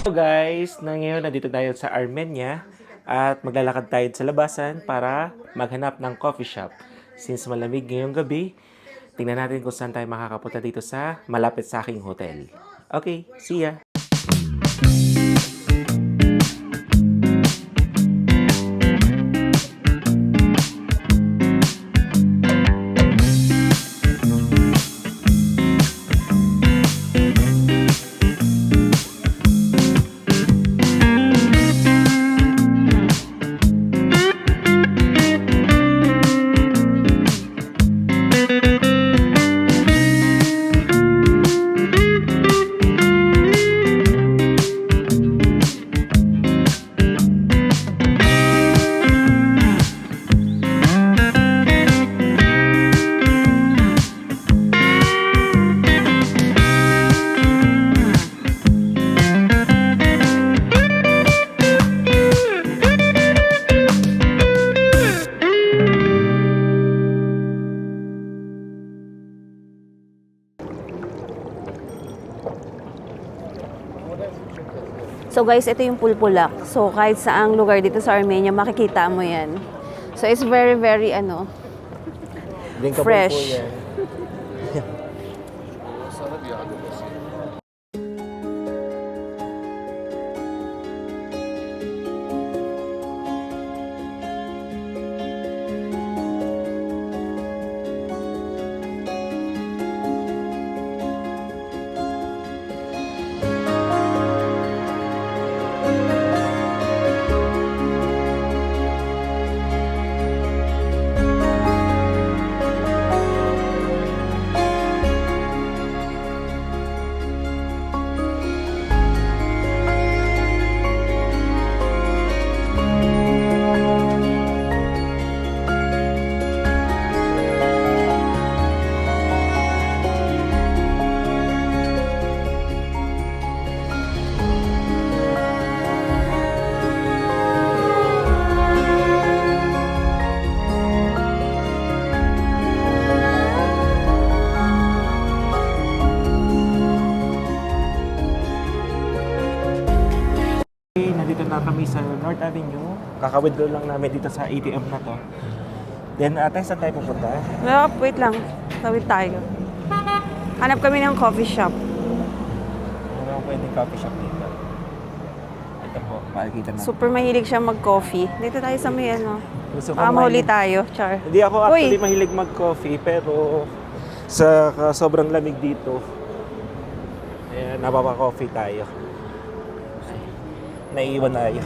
So guys, ngayon nandito tayo sa Armenia at maglalakad tayo sa labasan para maghanap ng coffee shop. Since malamig ngayong gabi, tingnan natin kung saan tayo makakapunta dito sa malapit sa aking hotel. Okay, see ya! So guys, ito yung Pulpulak. So kahit saang lugar dito sa Armenia, makikita mo yan. So it's very, very fresh. Nandito na kami sa North Avenue. Kaka-withdraw lang namin dito sa ATM na to. Then, ate, saan tayo pupunta? Wait lang. Tawid tayo. Hanap kami ng coffee shop. Ano pwedeng coffee shop dito? Ito po, makikita na. Super mahilig siya mag-coffee. Dito tayo sa may Gusto ko mahuli tayo, Char. Hindi ako actually Uy! mahilig mag-coffee, pero sa sobrang lamig dito, napapa-coffee tayo. Naiiwan na tayo.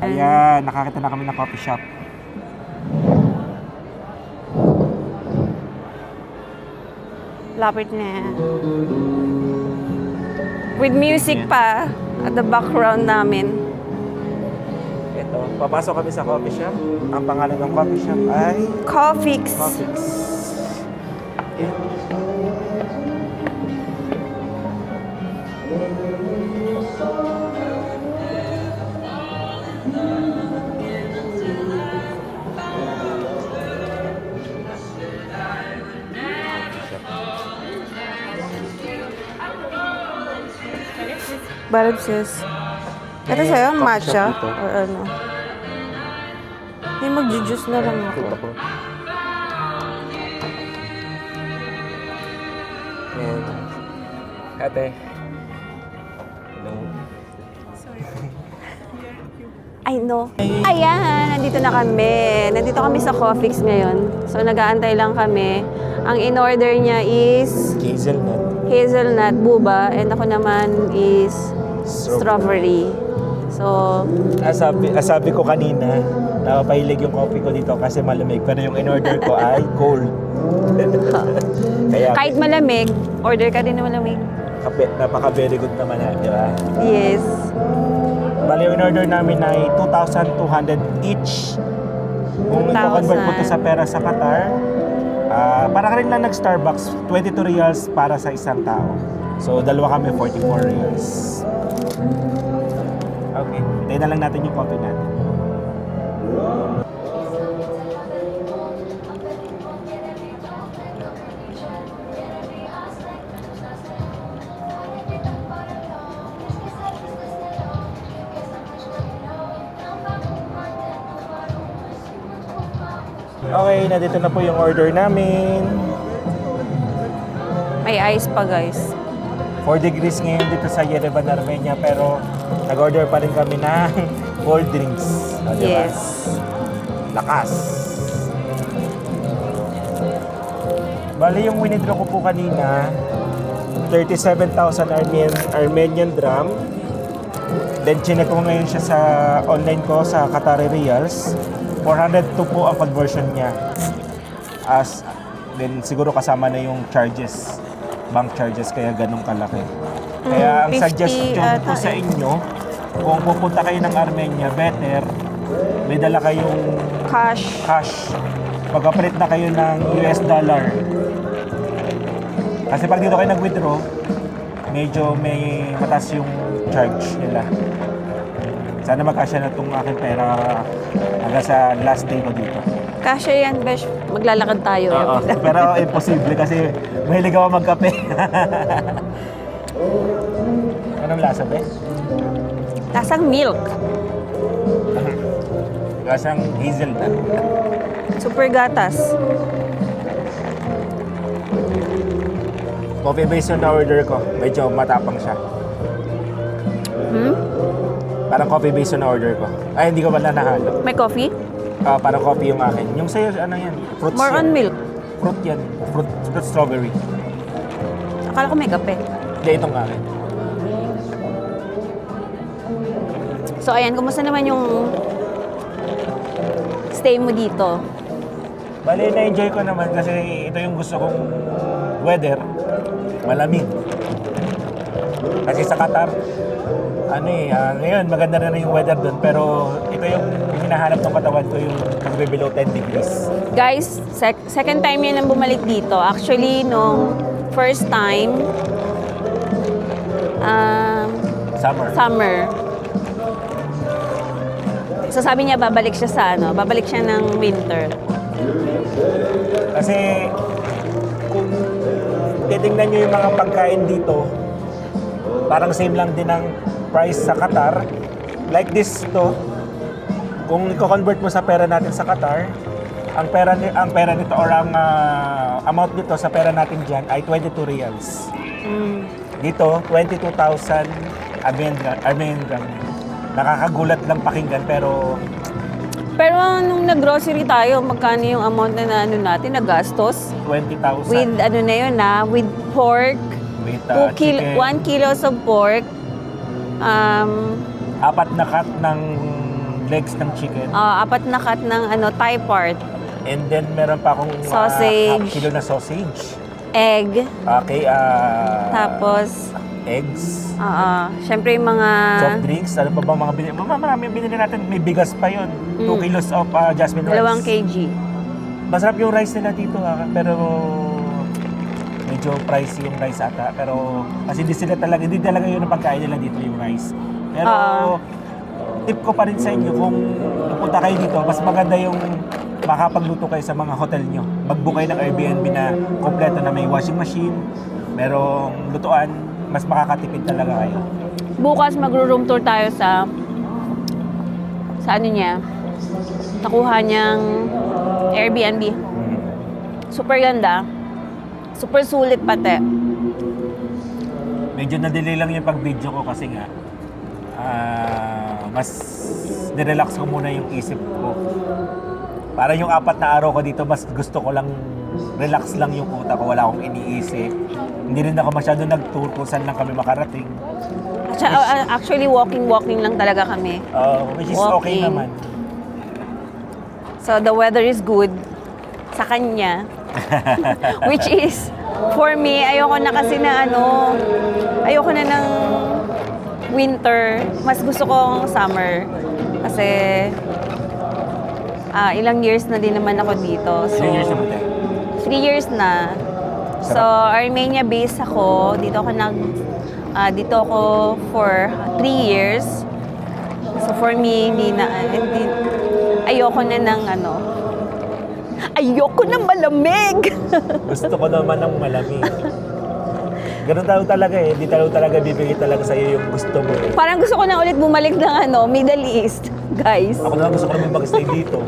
Ayan, nakakita na kami ng coffee shop. Lapit na. With music pa at the background namin. Ito, papasok kami sa coffee shop. Ang pangalan ng coffee shop ay Coffeex. Coffeex. Ayan. Barab sis. Ito sa'yo, matcha? Coffee shop dito. Or ano? Hindi, mag-juice na lang ako. Ito po. Ayan. Ate. Hello. I know. Ayan, nandito na kami. Nandito kami sa Coffeex ngayon. So, nag-aantay lang kami. Ang in-order niya is hazelnut, boba, and ako naman is strawberry. So, sabi ko kanina, napapahilig yung coffee ko dito kasi malamig. Pero yung in-order ko ay cold. Kaya, kahit malamig, order ka din na malamig. napaka-very good naman di ba? Yes. Bali, yung in-order namin ay 2,200 each. Kung i-convert mo to sa pera sa Qatar, parang rin lang nag-Starbucks, 22 reals para sa isang tao. So, dalawa kami, 44 reals. Okay, tayo na lang natin yung coffee natin. Okay, nandito na po yung order namin. May ice pa, guys. 4 degrees ngayon dito sa Yerevan, Armenia, pero nag-order pa rin kami ng cold drinks. O, diba? Yes. Lakas. Bali, yung winidraw ko po kanina, 37,000 Armenian dram. Then, chinek ko ngayon siya sa online ko sa Qatari Riyals. 402 po ang conversion niya. Then, siguro kasama na yung charges. Bank charges, kaya ganun kalaki. Kaya ang 50 suggestion ko sa inyo, kung pupunta kayo ng Armenia, better, may dala kayong cash. Pagka-print na kayo ng US dollar. Kasi pag dito kayo nag-withdraw, medyo may matas yung charge nila. Sana magkasya na itong aking pera hanggang sa last day ko dito. Kasya yan, besh. Maglalakad tayo. Oo, pero imposible kasi mahilig ako magkape. Anong lasa, be? Lasang milk. Lasang hazelnut. Super gatas. Coffee base yung na-order ko. Medyo matapang siya. Parang coffee base yung na-order ko. Ay, hindi ko pala nahalo. May coffee? Parang coffee yung akin. Yung sa'yo, ano yan? Fruits More yan. on milk. Fruit yan. Fruit strawberry. Akala ko may kape. Hindi, itong akin. So, ayan. Kumusta naman yung stay mo dito? Bali, na-enjoy ko naman kasi ito yung gusto kong weather. Malamig. Kasi sa Qatar, ngayon maganda na yung weather doon, pero ito yung hinahanap ng katawan ko, yung below 10 degrees. Guys, second time yan ang bumalik dito. Actually, nung first time, summer. So sabi niya babalik siya sa babalik siya ng winter. Kasi kung titingnan nyo yung mga pagkain dito, parang same lang din ang price sa Qatar. Like this to, kung i-convert mo sa pera natin sa Qatar, ang pera nito or ang amount nito sa pera natin diyan ay 22 riyals. Dito 22,000 Armenian dram. Nakakagulat lang pakinggan, pero nung nag-grocery tayo, magkano yung amount na natin na gastos? 20,000 With with pork, with 1 kilos of pork, 4 na cut ng legs ng chicken. 4 na cut ng Thai part, And then meron pa akong sausage, half kilo na sausage. egg, Okay, tapos, eggs, syempre yung mga, soft drinks, ano pa ba mga binili? Marami yung binili natin, may bigas pa yun. 2 kilos of jasmine rice. 2 kg. Masarap yung rice nila dito pero medyo pricey yung rice ata. Pero kasi hindi talaga yun ang pagkain nila dito, yung rice. Pero tip ko pa rin sa inyo, kung pupunta kayo dito, mas maganda yung makapagluto kayo sa mga hotel nyo. Mag-book kayo ng Airbnb na kompleto na may washing machine, merong lutuan, mas makakatipid talaga kayo. Bukas magro-room tour tayo sa niya, nakuha niyang Airbnb. Super ganda. Super sulit pati. Medyo na-delay lang yung pag-video ko kasi nga mas nirelax ko muna yung isip ko. Para yung 4 na araw ko dito, mas gusto ko lang relax lang yung utak ko, wala akong iniisip. Hindi rin ako masyado nag-tour kung saan lang kami makarating. Actually, walking lang talaga kami. Which is okay naman. So, the weather is good sa kanya. Which is, for me, ayoko na kasi na ayoko na ng winter. Mas gusto kong summer. Kasi, ilang years na din naman ako dito. So, 3 years naman tayo. 3 years na. So, Armenia base ako. Dito ako for 3 years. So, for me, ayoko na ng ayoko na malamig. Gusto ko naman ng malamig. Ganun talaga eh. Hindi talaga bibigay talaga sa'yo yung gusto mo eh. Parang gusto ko na ulit bumalik ng Middle East, guys. Ako naman gusto ko naman mag-stay dito.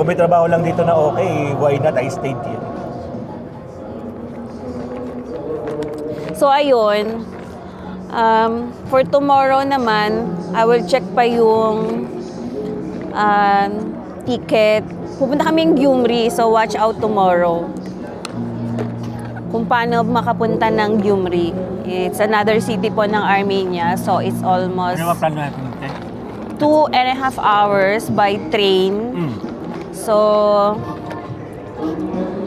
Kung may trabaho lang dito na okay, why not I stayed here? So, ayun. For tomorrow naman, I will check pa yung ticket. Pupunta kami ng Gyumri, so watch out tomorrow. Kung paano makapunta ng Gyumri. It's another city po ng Armenia, so it's almost Ano ba plano natin? 2.5 hours by train. So,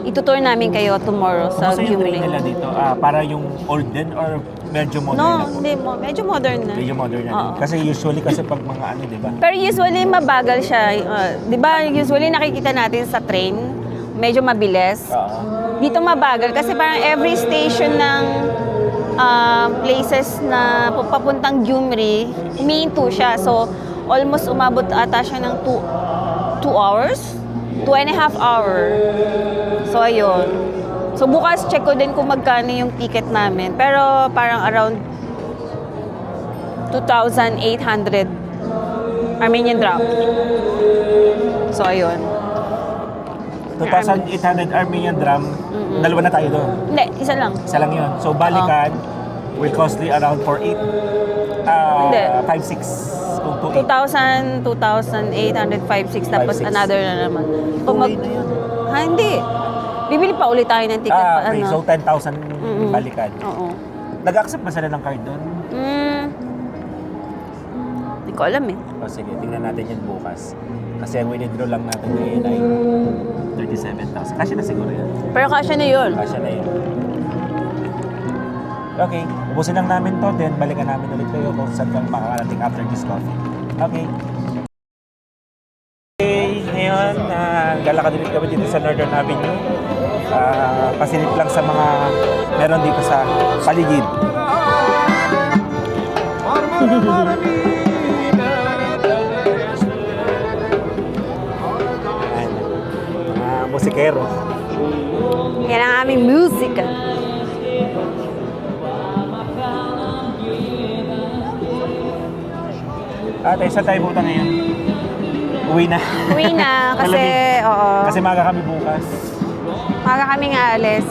itutour namin kayo tomorrow sa Kumusta yung train Gyumri. nila dito? Para yung old din or medyo modern No, na po? hindi mo. Medyo modern na. Medyo modern na din. Oo. Kasi usually pag mga ano, di ba? Pero usually mabagal siya. Di ba usually nakikita natin sa train, medyo mabilis. Dito mabagal kasi parang every station ng places na papuntang Gyumri, humihinto siya. So, almost umabot ata siya ng 2 hours? 2.5 hour. So, ayun. So, bukas check ko din kung magkano yung ticket namin. Pero parang around 2,800 Armenian dram. So, ayun. 2,800 Armenian dram, dalawa na tayo doon. Hindi, isa lang. Isa lang yun. So, balikan will costly around 4,800. Hindi. 5,600 kung 2,800. 2,800, 5,600, tapos 5,600. another na naman. Kung Tuloy na yun. Ha, hindi. Bibili pa ulit tayo ng ticket pa, Okay. ano. So, 10,000 balikan. Oo. Nag-accept ba sila ng card doon? Hindi ko alam eh. O sige, tingnan natin yan bukas. Kasi ang winidraw lang natin ngayon ay 37,000. Kasi na siguro yan. Pero kasya na yun. Kasya na yun. Okay, ubusin lang namin to, then balikan namin ulit kayo kung saan kang makakarating after this coffee. Okay. Okay, ngayon, galakad ulit kami dito sa Northern Avenue. Pasilip lang sa mga meron dito sa paligid. Ayan, mga musikero. Yan ang aming music. Ate, saan tayo pupunta ngayon? Uwi na. Uwi na kasi, Malamig. oo. Kasi maga kami bukas. Maga kami nga alis.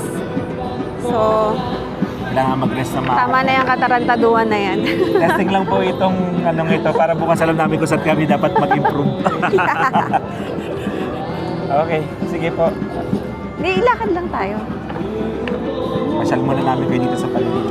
So, Kailangan mag-rest na tama na yung katarantaduhan na yan. Testing lang po itong anong ito para bukas alam namin kung saan kami dapat mag-improve. Okay, sige po. Di, ilakad lang tayo. Pasyal muna namin kayo dito sa paligid.